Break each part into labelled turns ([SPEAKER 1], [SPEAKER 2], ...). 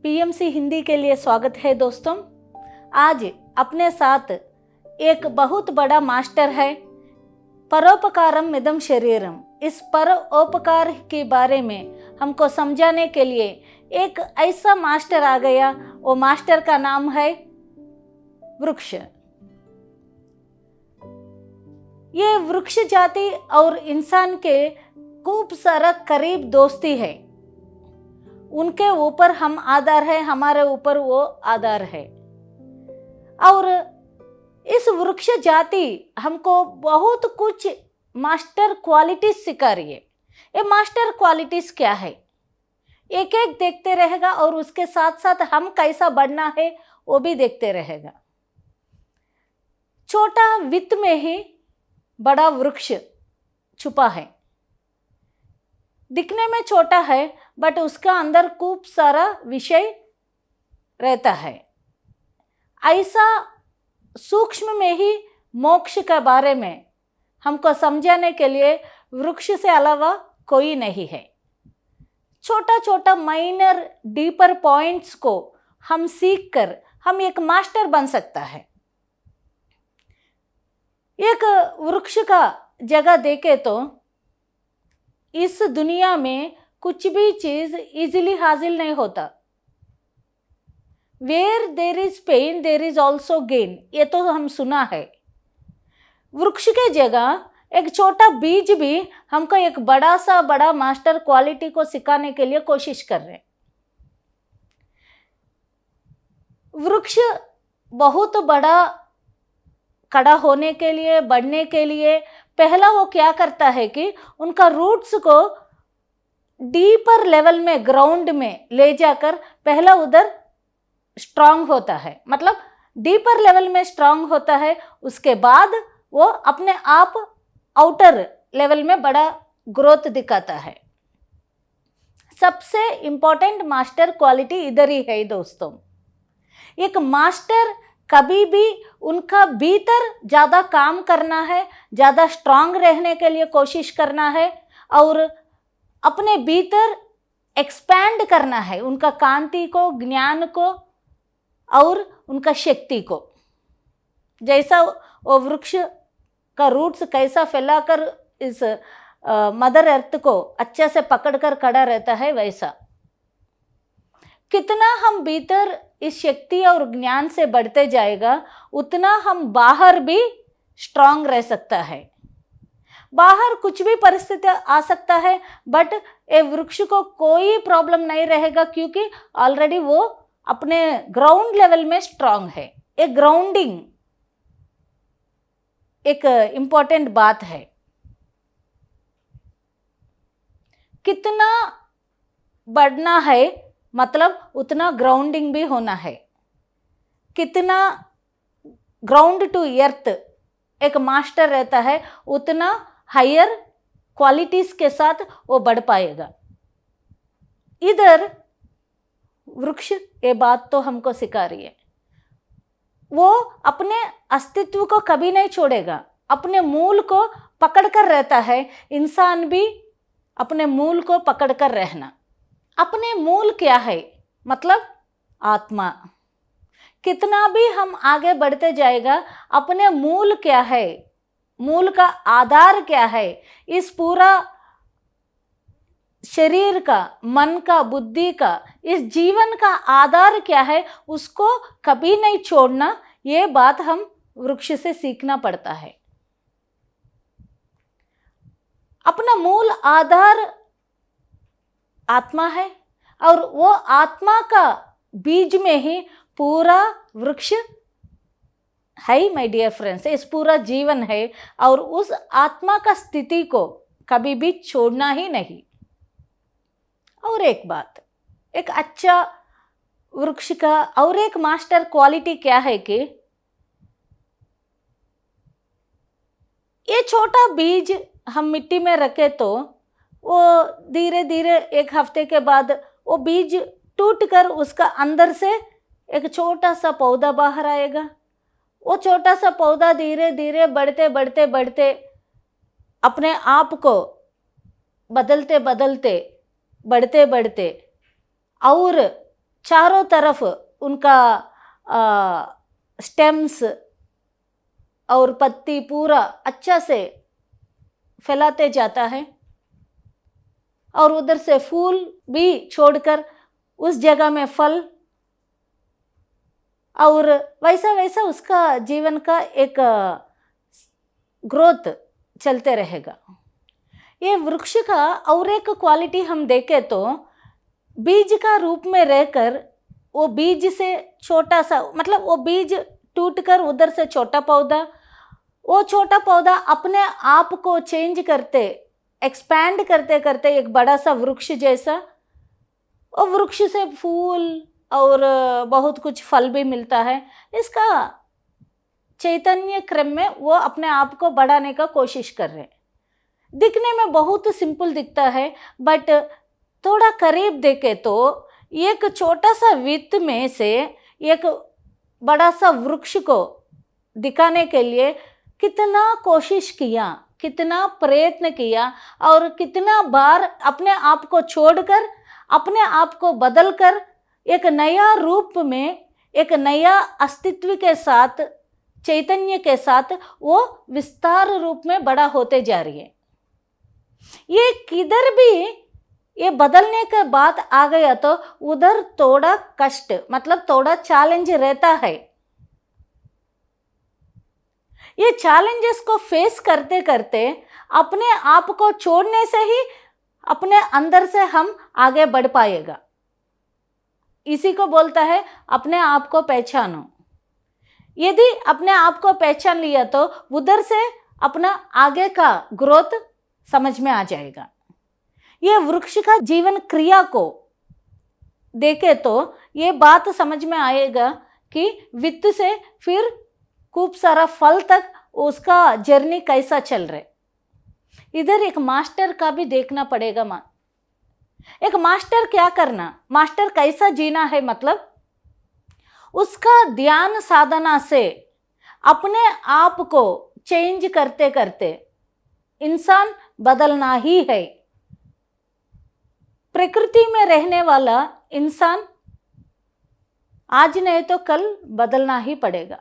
[SPEAKER 1] PMC Hindi के लिए स्वागत है दोस्तों। आज अपने साथ एक बहुत बड़ा मास्टर है, परोपकारम इदम शरीरम। इस परोपकार के बारे में हमको समझाने के लिए एक ऐसा मास्टर आ गया। वो मास्टर का नाम है वृक्ष। ये वृक्ष जाति और इंसान के खूब सारा करीब दोस्ती है। उनके ऊपर हम आधार है, हमारे ऊपर वो आधार है। और इस वृक्ष जाति हमको बहुत कुछ मास्टर क्वालिटीज सिखा रही है। ये मास्टर क्वालिटीज क्या है, एक एक देखते रहेगा और उसके साथ साथ हम कैसा बढ़ना है वो भी देखते रहेगा। छोटा वित्त में ही बड़ा वृक्ष छुपा है। दिखने में छोटा है बट उसका अंदर खूब सारा विषय रहता है। ऐसा सूक्ष्म में ही मोक्ष के बारे में हमको समझाने के लिए वृक्ष से अलावा कोई नहीं है। छोटा छोटा माइनर डीपर पॉइंट्स को हम सीख कर हम एक मास्टर बन सकता है। एक वृक्ष का जगह देखे तो इस दुनिया में कुछ भी चीज इजीली हासिल नहीं होता। Where there is pain there is also gain, ये तो हम सुना है। वृक्ष के जगह एक छोटा बीज भी हमको एक बड़ा मास्टर क्वालिटी को सिखाने के लिए कोशिश कर रहे हैं। वृक्ष बहुत बड़ा खड़ा होने के लिए, बढ़ने के लिए पहला वो क्या करता है कि उनका रूट्स को डीपर लेवल में, ग्राउंड में ले जाकर पहला उधर स्ट्रांग होता है। मतलब डीपर लेवल में स्ट्रांग होता है, उसके बाद वो अपने आप आउटर लेवल में बड़ा ग्रोथ दिखाता है। सबसे इंपॉर्टेंट मास्टर क्वालिटी इधर ही है दोस्तों। एक मास्टर कभी भी उनका भीतर ज़्यादा काम करना है, ज़्यादा स्ट्रांग रहने के लिए कोशिश करना है और अपने भीतर एक्सपैंड करना है उनका कांति को, ज्ञान को और उनका शक्ति को। जैसा वो वृक्ष का रूट्स कैसा फैलाकर इस मदर अर्थ को अच्छे से पकड़कर खड़ा रहता है, वैसा कितना हम भीतर इस शक्ति और ज्ञान से बढ़ते जाएगा उतना हम बाहर भी स्ट्रांग रह सकता है। बाहर कुछ भी परिस्थिति आ सकता है बट ये वृक्ष को कोई प्रॉब्लम नहीं रहेगा क्योंकि ऑलरेडी वो अपने ग्राउंड लेवल में स्ट्रांग है। एक ग्राउंडिंग एक इम्पॉर्टेंट बात है। कितना बढ़ना है मतलब उतना ग्राउंडिंग भी होना है। कितना ग्राउंड टू अर्थ एक मास्टर रहता है उतना हायर क्वालिटीज के साथ वो बढ़ पाएगा। इधर वृक्ष ये बात तो हमको सिखा रही है। वो अपने अस्तित्व को कभी नहीं छोड़ेगा, अपने मूल को पकड़कर रहता है। इंसान भी अपने मूल को पकड़कर रहना। अपने मूल क्या है मतलब आत्मा। कितना भी हम आगे बढ़ते जाएगा, अपने मूल क्या है, मूल का आधार क्या है, इस पूरा शरीर का, मन का, बुद्धि का, इस जीवन का आधार क्या है, उसको कभी नहीं छोड़ना। ये बात हम वृक्ष से सीखना पड़ता है। अपना मूल आधार आत्मा है और वो आत्मा का बीज में ही पूरा वृक्ष है माय डियर फ्रेंड्स। इस पूरा जीवन है और उस आत्मा का स्थिति को कभी भी छोड़ना ही नहीं। और एक बात, एक अच्छा वृक्ष का और एक मास्टर क्वालिटी क्या है कि ये छोटा बीज हम मिट्टी में रखे तो वो धीरे धीरे एक हफ्ते के बाद वो बीज टूट कर उसका अंदर से एक छोटा सा पौधा बाहर आएगा। वो छोटा सा पौधा धीरे धीरे बढ़ते बढ़ते बढ़ते अपने आप को बदलते बदलते बढ़ते बढ़ते और चारों तरफ उनका स्टेम्स और पत्ती पूरा अच्छा से फैलाते जाता है और उधर से फूल भी छोड़कर उस जगह में फल, और वैसा वैसा उसका जीवन का एक ग्रोथ चलते रहेगा। ये वृक्ष का और एक क्वालिटी हम देखें तो बीज का रूप में रहकर वो बीज से छोटा सा, मतलब वो बीज टूटकर उधर से छोटा पौधा, वो छोटा पौधा अपने आप को चेंज करते एक्सपैंड करते करते एक बड़ा सा वृक्ष जैसा, और वृक्ष से फूल और बहुत कुछ फल भी मिलता है। इसका चैतन्य क्रम में वो अपने आप को बढ़ाने का कोशिश कर रहे हैं। दिखने में बहुत सिंपल दिखता है, बट थोड़ा करीब देखे तो एक छोटा सा वित्त में से एक बड़ा सा वृक्ष को दिखाने के लिए कितना कोशिश किया, कितना प्रयत्न किया, और कितना बार अपने आप को छोड़कर अपने आप को बदलकर एक नया रूप में, एक नया अस्तित्व के साथ, चैतन्य के साथ वो विस्तार रूप में बड़ा होते जा रही है। ये किधर भी ये बदलने के बाद आ गया तो उधर थोड़ा कष्ट, मतलब थोड़ा चैलेंज रहता है। ये चैलेंजेस को फेस करते करते अपने आप को छोड़ने से ही अपने अंदर से हम आगे बढ़ पाएगा। इसी को बोलता है अपने आप को पहचानो। यदि अपने आप को पहचान लिया तो उधर से अपना आगे का ग्रोथ समझ में आ जाएगा। ये वृक्ष का जीवन क्रिया को देखे तो ये बात समझ में आएगा कि वित्त से फिर खूब सारा फल तक उसका जर्नी कैसा चल रहा है। इधर एक मास्टर का भी देखना पड़ेगा। एक मास्टर क्या करना, मास्टर कैसा जीना है, मतलब उसका ध्यान साधना से अपने आप को चेंज करते करते इंसान बदलना ही है। प्रकृति में रहने वाला इंसान आज नहीं तो कल बदलना ही पड़ेगा,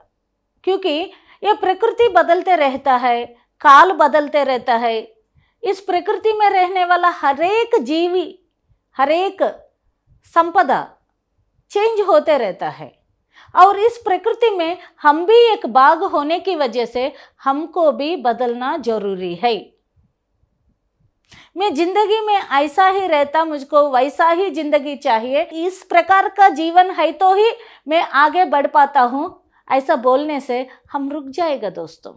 [SPEAKER 1] क्योंकि ये प्रकृति बदलते रहता है, काल बदलते रहता है। इस प्रकृति में रहने वाला हर एक जीवी, हर एक संपदा चेंज होते रहता है, और इस प्रकृति में हम भी एक भाग होने की वजह से हमको भी बदलना जरूरी है। मैं जिंदगी में ऐसा ही रहता, मुझको वैसा ही जिंदगी चाहिए, इस प्रकार का जीवन है तो ही मैं आगे बढ़ पाता हूँ, ऐसा बोलने से हम रुक जाएगा दोस्तों।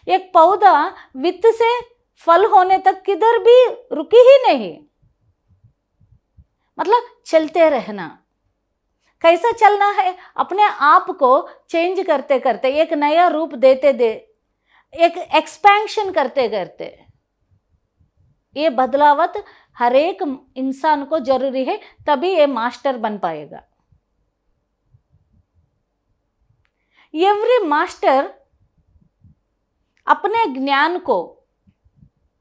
[SPEAKER 1] एक पौधा वित्त से फल होने तक किधर भी रुकी ही नहीं, मतलब चलते रहना। कैसा चलना है, अपने आप को चेंज करते करते, एक नया रूप देते दे, एक एक्सपेंशन करते करते। ये बदलावत हर एक इंसान को जरूरी है, तभी ये मास्टर बन पाएगा। एवरी मास्टर अपने ज्ञान को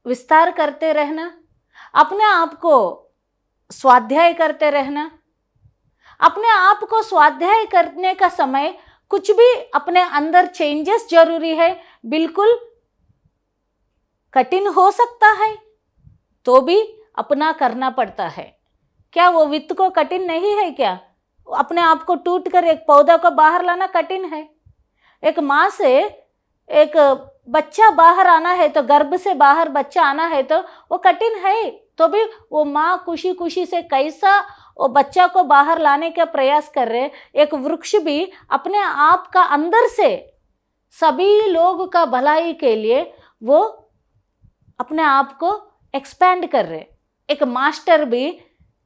[SPEAKER 1] विस्तार करते रहना, अपने आप को स्वाध्याय करते रहना। अपने आप को स्वाध्याय करने का समय कुछ भी अपने अंदर चेंजेस जरूरी है। बिल्कुल कठिन हो सकता है तो भी अपना करना पड़ता है। क्या वो वित्त को कठिन नहीं है क्या? अपने आप को टूट कर एक पौधा को बाहर लाना कठिन है। एक माँ से एक बच्चा बाहर आना है तो, गर्भ से बाहर बच्चा आना है तो वो कठिन है, तो भी वो माँ खुशी खुशी से कैसा वो बच्चा को बाहर लाने का प्रयास कर रहे। एक वृक्ष भी अपने आप का अंदर से सभी लोग का भलाई के लिए वो अपने आप को एक्सपैंड कर रहे। एक मास्टर भी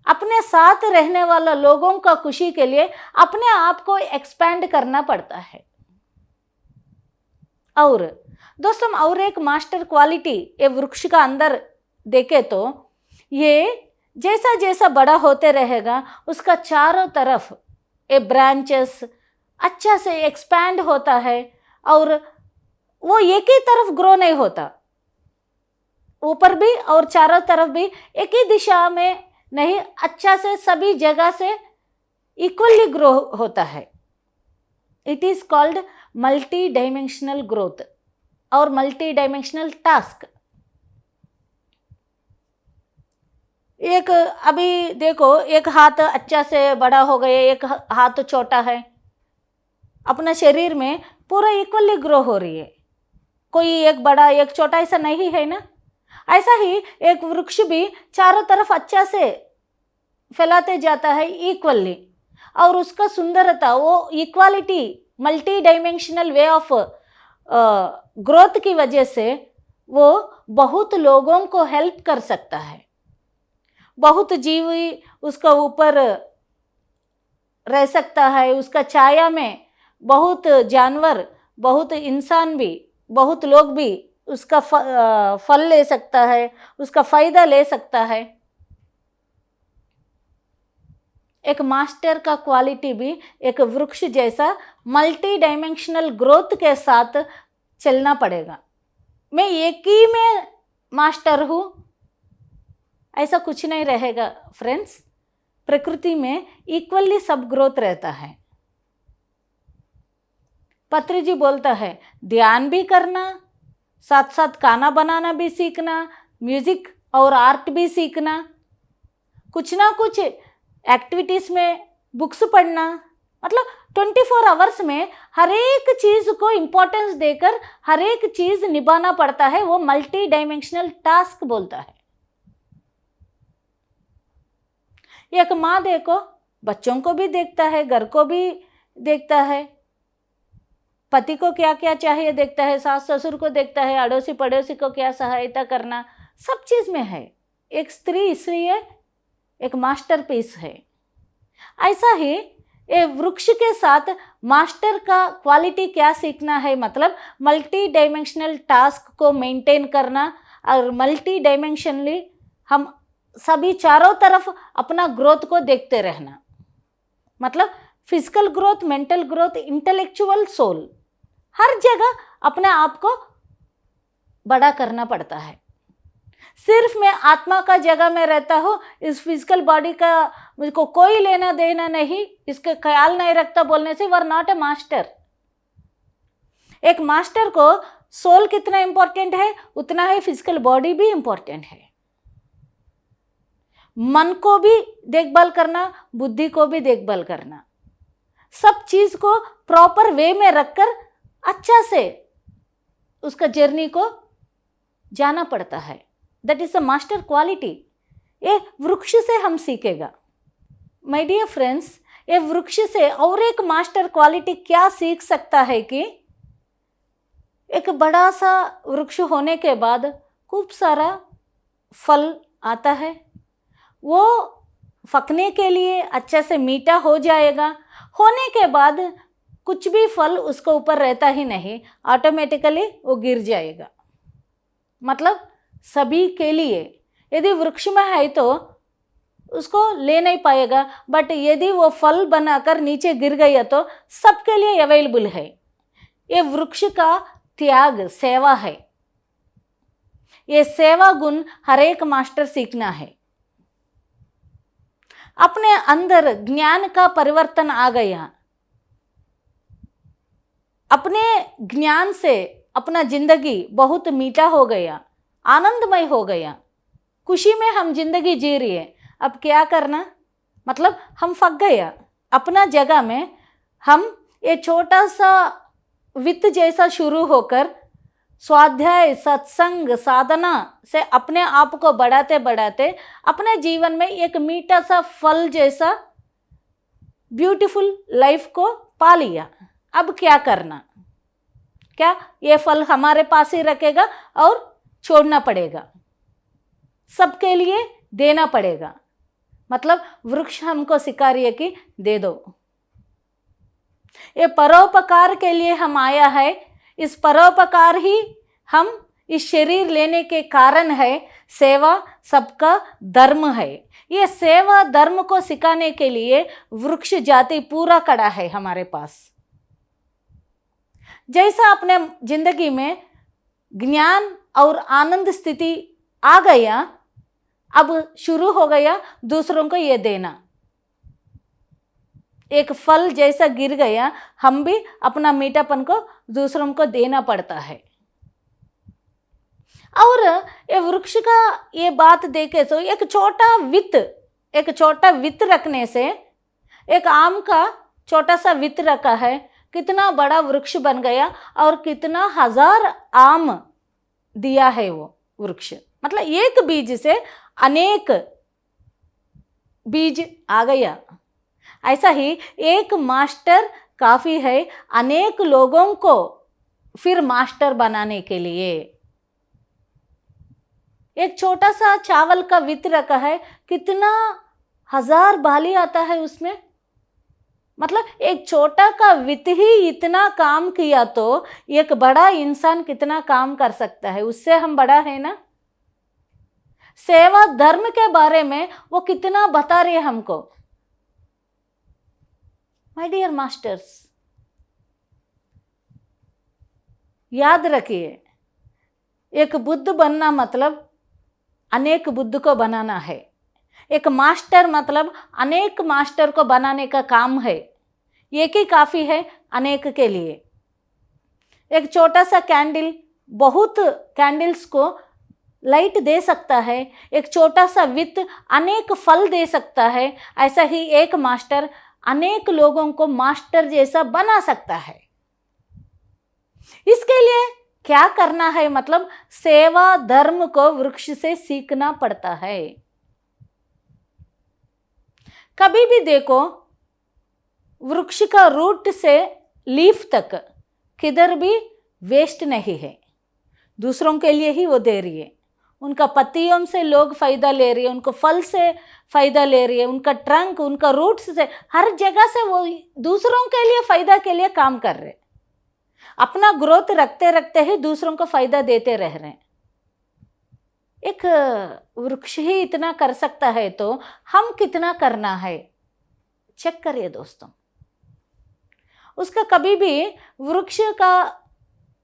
[SPEAKER 1] अपने साथ रहने वाला लोगों का खुशी के लिए अपने आप को एक्सपैंड करना पड़ता है। और दोस्तों, और एक मास्टर क्वालिटी ये वृक्ष का अंदर देखे तो, ये जैसा जैसा बड़ा होते रहेगा उसका चारों तरफ ये ब्रांचेस अच्छा से एक्सपैंड होता है और वो एक ही तरफ ग्रो नहीं होता, ऊपर भी और चारों तरफ भी एक ही दिशा में नहीं, अच्छा से सभी जगह से इक्वली ग्रो होता है। It is called multi dimensional growth और मल्टी डायमेंशनल टास्क। एक अभी देखो, एक हाथ अच्छा से बड़ा हो गया, एक हाथ छोटा है, अपना शरीर में पूरा इक्वली ग्रो हो रही है, कोई एक बड़ा एक छोटा ऐसा नहीं है ना। ऐसा ही एक वृक्ष भी चारों तरफ अच्छा से फैलाते जाता है इक्वली, और उसका सुंदरता वो equality multi dimensional way of growth की वजह से वो बहुत लोगों को हेल्प कर सकता है। बहुत जीवी उसका ऊपर रह सकता है, उसका छाया में बहुत जानवर, बहुत इंसान भी, बहुत लोग भी उसका फल ले सकता है, उसका फायदा ले सकता है। एक मास्टर का क्वालिटी भी एक वृक्ष जैसा मल्टी डायमेंशनल ग्रोथ के साथ चलना पड़ेगा। मैं एक ही में मास्टर हूँ ऐसा कुछ नहीं रहेगा फ्रेंड्स। प्रकृति में इक्वली सब ग्रोथ रहता है। पत्री जी बोलता है ध्यान भी करना, साथ साथ खाना बनाना भी सीखना, म्यूजिक और आर्ट भी सीखना, कुछ ना कुछ एक्टिविटीज़ में बुक्स पढ़ना, मतलब 24 आवर्स में हर एक चीज़ को इम्पोर्टेंस देकर हर एक चीज़ निभाना पड़ता है। वो मल्टी डायमेंशनल टास्क बोलता है। एक माँ देखो, बच्चों को भी देखता है, घर को भी देखता है, पति को क्या क्या चाहिए देखता है, सास ससुर को देखता है, अड़ोसी पड़ोसी को क्या सहायता करना, सब चीज़ में है। एक स्त्री इसलिए एक मास्टरपीस है। ऐसा ही ये वृक्ष के साथ मास्टर का क्वालिटी क्या सीखना है, मतलब मल्टी डायमेंशनल टास्क को मेंटेन करना और मल्टी डायमेंशनली हम सभी चारों तरफ अपना ग्रोथ को देखते रहना, मतलब physical growth, mental growth, intellectual, soul, हर जगह अपने आप को बड़ा करना पड़ता है। सिर्फ मैं आत्मा का जगह में रहता हूँ, इस फिजिकल बॉडी का मुझको कोई लेना देना नहीं, इसका ख्याल नहीं रखता बोलने से, वर नॉट ए मास्टर। एक मास्टर को सोल कितना इंपॉर्टेंट है उतना ही फिजिकल बॉडी भी इंपॉर्टेंट है। मन को भी देखभाल करना, बुद्धि को भी देखभाल करना, सब चीज को प्रॉपर वे में रखकर अच्छा से उसका जर्नी को जाना पड़ता है। That is a master quality. ये वृक्ष से हम सीखेगा। माय डियर फ्रेंड्स, ये वृक्ष से और एक मास्टर क्वालिटी क्या सीख सकता है कि एक बड़ा सा वृक्ष होने के बाद खूब सारा फल आता है, वो पकने के लिए अच्छे से मीठा हो जाएगा। होने के बाद कुछ भी फल उसके ऊपर रहता ही नहीं, ऑटोमेटिकली वो गिर जाएगा। मतलब सभी के लिए, यदि वृक्ष में है तो उसको ले नहीं पाएगा, बट यदि वो फल बनाकर नीचे गिर गया तो सबके लिए अवेलेबल है। ये वृक्ष का त्याग, सेवा है। ये सेवा गुण हर एक मास्टर सीखना है। अपने अंदर ज्ञान का परिवर्तन आ गया, अपने ज्ञान से अपना जिंदगी बहुत मीठा हो गया, आनंदमय हो गया, खुशी में हम जिंदगी जी रही है। अब क्या करना, मतलब हम फंस गया अपना जगह में। हम ये छोटा सा वित्त जैसा शुरू होकर स्वाध्याय, सत्संग, साधना से अपने आप को बढ़ाते बढ़ाते अपने जीवन में एक मीठा सा फल जैसा ब्यूटीफुल लाइफ को पा लिया। अब क्या करना, क्या ये फल हमारे पास ही रखेगा और छोड़ना पड़ेगा, सबके लिए देना पड़ेगा। मतलब वृक्ष हमको सिखा रही है कि दे दो। ये परोपकार के लिए हम आया है। इस परोपकार ही हम इस शरीर लेने के कारण है। सेवा सबका धर्म है। ये सेवा धर्म को सिखाने के लिए वृक्ष जाति पूरा खड़ा है हमारे पास। जैसा अपने जिंदगी में ज्ञान और आनंद स्थिति आ गया, अब शुरू हो गया दूसरों को ये देना। एक फल जैसा गिर गया, हम भी अपना मीठापन को दूसरों को देना पड़ता है। और ये वृक्ष का ये बात देखे तो एक छोटा वित्त रखने से, एक आम का छोटा सा वित्त रखा है, कितना बड़ा वृक्ष बन गया और कितना हजार आम दिया है वो वृक्ष। मतलब एक बीज से अनेक बीज आ गया। ऐसा ही एक मास्टर काफी है अनेक लोगों को फिर मास्टर बनाने के लिए। एक छोटा सा चावल का वित्त रखा है, कितना हजार बाली आता है उसमें। मतलब एक छोटा का वित्त ही इतना काम किया तो एक बड़ा इंसान कितना काम कर सकता है, उससे हम बड़ा है ना। सेवा धर्म के बारे में वो कितना बता रहे हैं हमको। माय डियर मास्टर्स, याद रखिए, एक बुद्ध बनना मतलब अनेक बुद्ध को बनाना है। एक मास्टर मतलब अनेक मास्टर को बनाने का काम है। एक ही काफ़ी है अनेक के लिए। एक छोटा सा कैंडल बहुत कैंडल्स को लाइट दे सकता है। एक छोटा सा वित्त अनेक फल दे सकता है। ऐसा ही एक मास्टर अनेक लोगों को मास्टर जैसा बना सकता है। इसके लिए क्या करना है? मतलब सेवा धर्म को वृक्ष से सीखना पड़ता है। कभी भी देखो, वृक्ष का रूट से लीफ तक किधर भी वेस्ट नहीं है, दूसरों के लिए ही वो दे रही है। उनका पत्तियों से लोग फायदा ले रही है, उनको फल से फायदा ले रही है, उनका ट्रंक, उनका रूट्स से, हर जगह से वो दूसरों के लिए फायदा के लिए काम कर रहे। अपना ग्रोथ रखते रखते ही दूसरों को फायदा देते रह रहे हैं। एक वृक्ष ही इतना कर सकता है तो हम कितना करना है, चेक करिए दोस्तों। उसका कभी भी वृक्ष का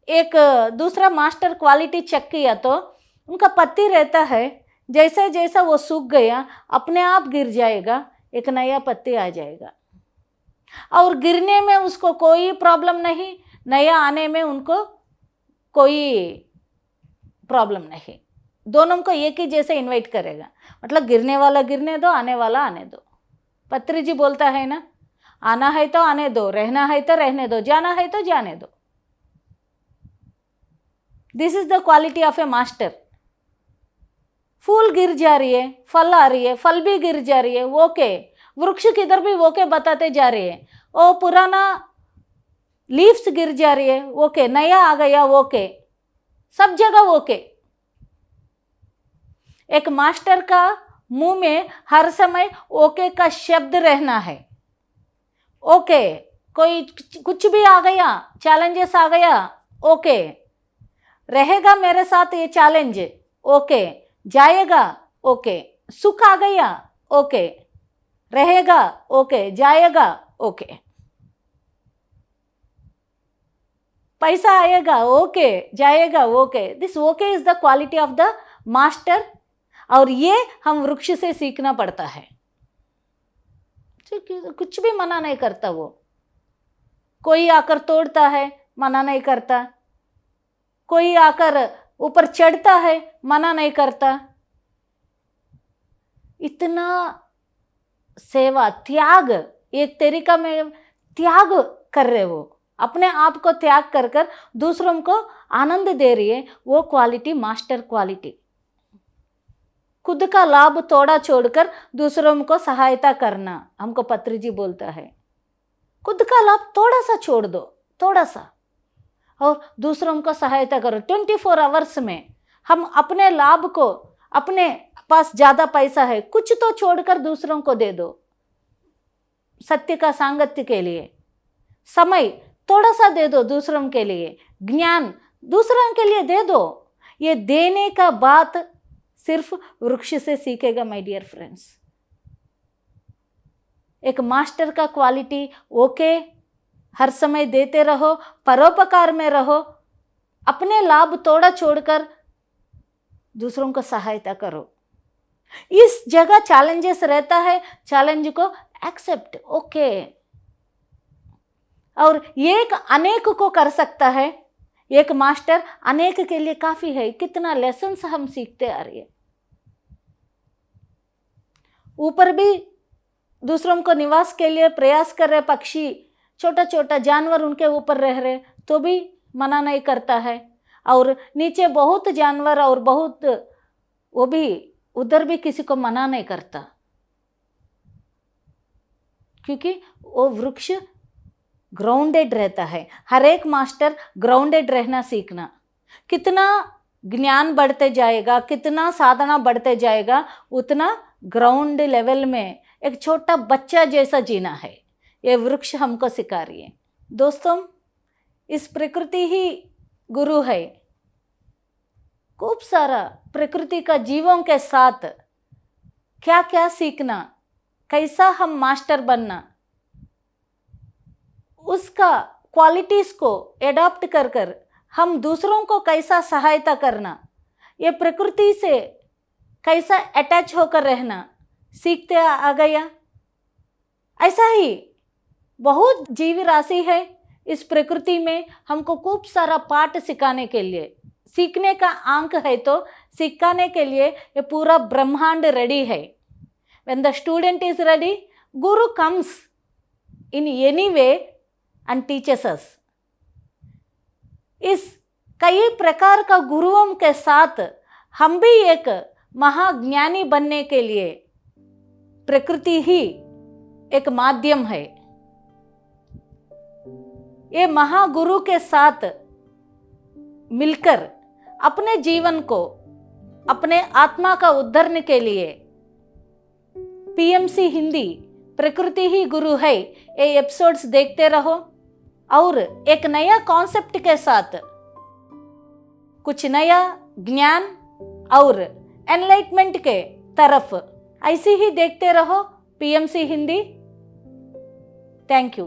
[SPEAKER 1] एक दूसरा मास्टर क्वालिटी चेक किया तो उनका पत्ती रहता है, जैसा जैसा वो सूख गया अपने आप गिर जाएगा, एक नया पत्ती आ जाएगा। और गिरने में उसको कोई प्रॉब्लम नहीं, नया आने में उनको कोई प्रॉब्लम नहीं। दोनों को एक ही जैसे इनवाइट करेगा। मतलब गिरने वाला गिरने दो, आने वाला आने दो। पत्री जी बोलता है ना, आना है तो आने दो, रहना है तो रहने दो, जाना है तो जाने दो। This is the quality of a master. फूल गिर जा रही है, फल आ रही है, फल भी गिर जा रही है, ओके। वृक्ष किधर भी ओके बताते जा रहे हैं। ओ पुराना लीव्स गिर जा रही है, ओके, नया आ गया, ओके, सब जगह ओके। एक मास्टर का मुंह में हर समय ओके का शब्द रहना है। ओके, कोई कुछ भी आ गया, चैलेंजेस आ गया, ओके, रहेगा मेरे साथ ये चैलेंज, ओके, जाएगा, ओके, सुख आ गया, ओके, रहेगा, ओके, जाएगा, ओके, पैसा आएगा, ओके, जाएगा, okay. This okay is the quality of the master. और ये हम वृक्ष से सीखना पड़ता है। कुछ भी मना नहीं करता वो। कोई आकर तोड़ता है, मना नहीं करता। कोई आकर ऊपर चढ़ता है, मना नहीं करता। इतना सेवा, त्याग, एक तरीका में त्याग कर रहे, वो अपने आप को त्याग कर कर दूसरों को आनंद दे रही है। वो क्वालिटी मास्टर क्वालिटी। खुद का लाभ थोड़ा छोड़कर दूसरों को सहायता करना, हमको पत्री जी बोलता है। खुद का लाभ थोड़ा सा छोड़ दो, थोड़ा सा, और दूसरों को सहायता करो। 24 आवर्स में हम अपने लाभ को, अपने पास ज़्यादा पैसा है, कुछ तो छोड़कर दूसरों को दे दो। सत्य का सांगत्य के लिए समय थोड़ा सा दे दो, दूसरों के लिए ज्ञान दूसरों के लिए दे दो। ये देने का बात सिर्फ वृक्ष से सीखेगा माय डियर फ्रेंड्स। एक मास्टर का क्वालिटी ओके, हर समय देते रहो, परोपकार में रहो, अपने लाभ थोड़ा छोड़कर दूसरों को सहायता करो। इस जगह चैलेंजेस रहता है, चैलेंज को एक्सेप्ट, ओके। और एक अनेक को कर सकता है, एक मास्टर अनेक के लिए काफी है। कितना लेसन्स हम सीखते आ रही है। ऊपर भी दूसरों को निवास के लिए प्रयास कर रहे पक्षी, छोटा छोटा जानवर उनके ऊपर रह रहे, तो भी मना नहीं करता है। और नीचे बहुत जानवर और बहुत, वो भी उधर भी किसी को मना नहीं करता, क्योंकि वो वृक्ष ग्राउंडेड रहता है। हर एक मास्टर ग्राउंडेड रहना सीखना। कितना ज्ञान बढ़ते जाएगा, कितना साधना बढ़ते जाएगा, उतना ग्राउंड लेवल में एक छोटा बच्चा जैसा जीना है। ये वृक्ष हमको सिखा रही है। दोस्तों, इस प्रकृति ही गुरु है। खूब सारा प्रकृति का जीवों के साथ क्या क्या सीखना, कैसा हम मास्टर बनना, उसका क्वालिटीज को एडॉप्ट कर कर हम दूसरों को कैसा सहायता करना, ये प्रकृति से कैसा अटैच होकर रहना सीखते आ गया। ऐसा ही बहुत जीव राशि है इस प्रकृति में, हमको खूब सारा पाठ सिखाने के लिए। सीखने का आंक है तो सिखाने के लिए ये पूरा ब्रह्मांड रेडी है। When the student is ready, Guru comes in any way and teaches us. इस कई प्रकार का गुरुओं के साथ हम भी एक महाज्ञानी बनने के लिए प्रकृति ही एक माध्यम है। ये महागुरु के साथ मिलकर अपने जीवन को, अपने आत्मा का उद्धरण के लिए पीएमसी हिंदी प्रकृति ही गुरु है ये एपिसोड्स देखते रहो और एक नया कॉन्सेप्ट के साथ कुछ नया ज्ञान और एनलाइटमेंट के तरफ ऐसे ही देखते रहो पीएमसी हिंदी। Thank you.